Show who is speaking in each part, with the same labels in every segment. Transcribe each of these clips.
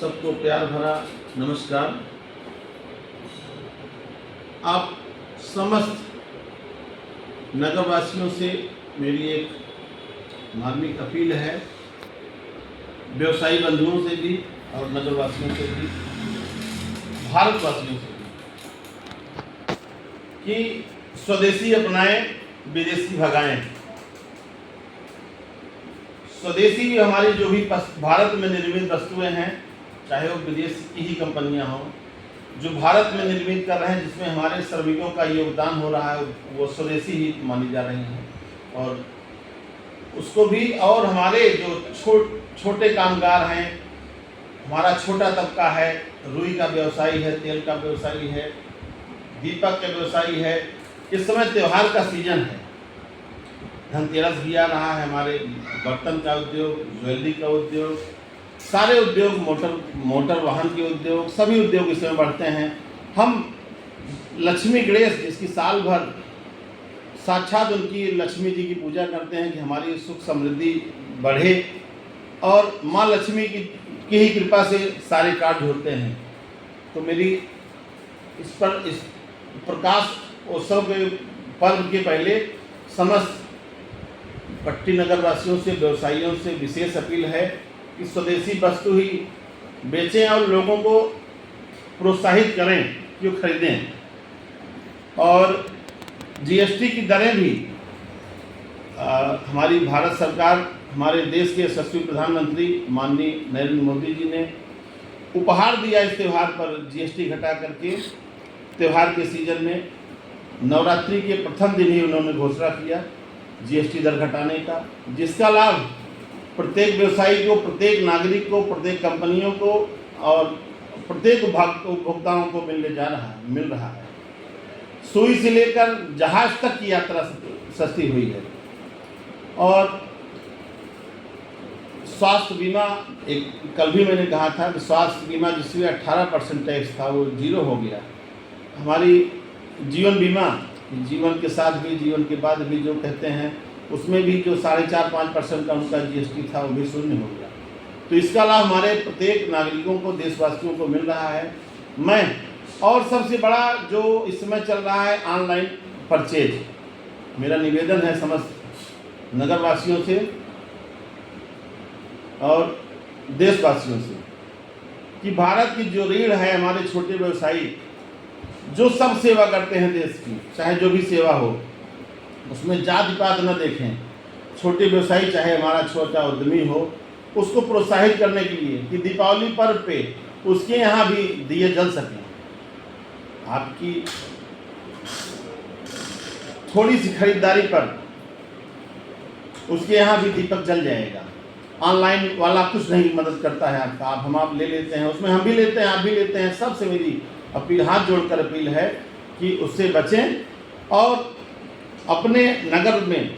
Speaker 1: सबको प्यार भरा नमस्कार। आप समस्त नगरवासियों से मेरी एक मार्मिक अपील है, व्यवसायी बंधुओं से भी और नगरवासियों से भी, भारतवासियों से भी, कि स्वदेशी अपनाएं, विदेशी भगाएं। स्वदेशी हमारी जो भी भारत में निर्मित वस्तुएं हैं, चाहे वो विदेश की ही कंपनियां हों, जो भारत में निर्मित कर रहे हैं, जिसमें हमारे श्रमिकों का योगदान हो रहा है, वो स्वदेशी ही मानी जा रही हैं। और उसको भी, और हमारे जो छोटे कामगार हैं, हमारा छोटा तबका है, रुई का व्यवसायी है, तेल का व्यवसायी है, दीपक का व्यवसायी है। इस समय त्यौहार का सीजन है, धनतेरस भी आ रहा है, हमारे बर्तन का उद्योग, ज्वेलरी का उद्योग, सारे उद्योग, मोटर वाहन के उद्योग, सभी उद्योग इस समय बढ़ते हैं। हम लक्ष्मी गणेश, जिसकी साल भर साक्षात उनकी लक्ष्मी जी की पूजा करते हैं कि हमारी सुख समृद्धि बढ़े, और माँ लक्ष्मी की ही कृपा से सारे कार्य होते हैं। तो मेरी इस प्रकाश उत्सव के पर्व के पहले समस्त पट्टी नगर वासियों से, व्यवसायियों से विशेष अपील है कि स्वदेशी वस्तु ही बेचें और लोगों को प्रोत्साहित करें कि वो खरीदें। और जीएसटी की दरें भी हमारी भारत सरकार, हमारे देश के यशस्वी प्रधानमंत्री माननीय नरेंद्र मोदी जी ने उपहार दिया इस त्यौहार पर, जीएसटी घटा करके। त्यौहार के सीजन में नवरात्रि के प्रथम दिन ही उन्होंने घोषणा किया जीएसटी दर घटाने का, जिसका लाभ प्रत्येक व्यवसायी को, प्रत्येक नागरिक को, प्रत्येक कंपनियों को और प्रत्येक उपभोक्ताओं को मिल रहा है। सुई से लेकर जहाज तक की यात्रा सस्ती हुई है। और स्वास्थ्य बीमा, एक कल भी मैंने कहा था कि स्वास्थ्य बीमा जिसमें 18% टैक्स था वो 0 हो गया। हमारी जीवन बीमा, जीवन के साथ भी, जीवन के बाद भी जो कहते हैं, उसमें भी जो 4.5-5% का उनका जीएसटी था वो भी शून्य हो गया। तो इसका लाभ हमारे प्रत्येक नागरिकों को, देशवासियों को मिल रहा है। और सबसे बड़ा जो इस समय चल रहा है, ऑनलाइन परचेज। मेरा निवेदन है समस्त नगरवासियों से और देशवासियों से कि भारत की जो रीढ़ है, हमारे छोटे व्यवसायी जो सब सेवा करते हैं देश की, चाहे जो भी सेवा हो, उसमें जाति पात न देखें। छोटे व्यवसायी, चाहे हमारा छोटा उद्यमी हो, उसको प्रोत्साहित करने के लिए कि दीपावली पर्व पे उसके यहाँ भी दिए जल सकें। आपकी थोड़ी सी खरीदारी पर उसके यहाँ भी दीपक जल जाएगा। ऑनलाइन वाला कुछ नहीं मदद करता है आपका, आप ले लेते हैं, उसमें हम भी लेते हैं, आप भी लेते हैं। सबसे मेरी अपील, हाथ जोड़कर अपील है कि उससे बचें और अपने नगर में,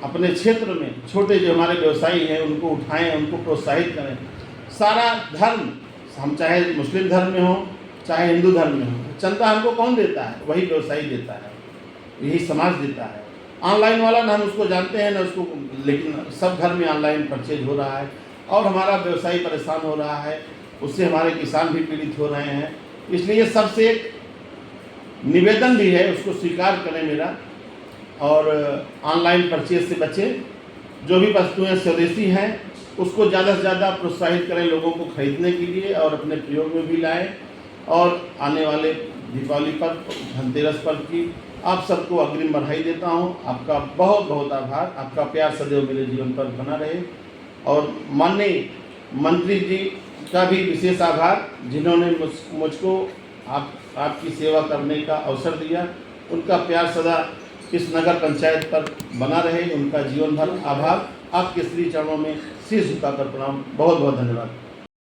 Speaker 1: अपने क्षेत्र में छोटे जो हमारे व्यवसायी हैं उनको उठाएं, उनको प्रोत्साहित करें। सारा धर्म, हम चाहे मुस्लिम धर्म में हो, चाहे हिंदू धर्म में हो, चंदा हमको कौन देता है? वही व्यवसायी देता है, यही समाज देता है। ऑनलाइन वाला ना हम उसको जानते हैं ना उसको, लेकिन सब घर में ऑनलाइन परचेज हो रहा है और हमारा व्यवसायी परेशान हो रहा है, उससे हमारे किसान भी पीड़ित हो रहे हैं। इसलिए सबसे एक निवेदन भी है, उसको स्वीकार करें मेरा, और ऑनलाइन परचेज से बचें। जो भी वस्तुएं स्वदेशी हैं उसको ज़्यादा से ज़्यादा प्रोत्साहित करें लोगों को खरीदने के लिए, और अपने प्रयोग में भी लाएं। और आने वाले दीपावली पर, धनतेरस पर की आप सबको अग्रिम बधाई देता हूं। आपका बहुत बहुत आभार। आपका प्यार सदैव मेरे जीवन पर बना रहे। और माननीय मंत्री जी का भी विशेष आभार, जिन्होंने मुझको आपकी सेवा करने का अवसर दिया। उनका प्यार सदा इस नगर पंचायत पर बना रहे। उनका जीवन भर आभार। आपके श्री चरणों में शीश झुकाकर प्रणाम। बहुत बहुत धन्यवाद।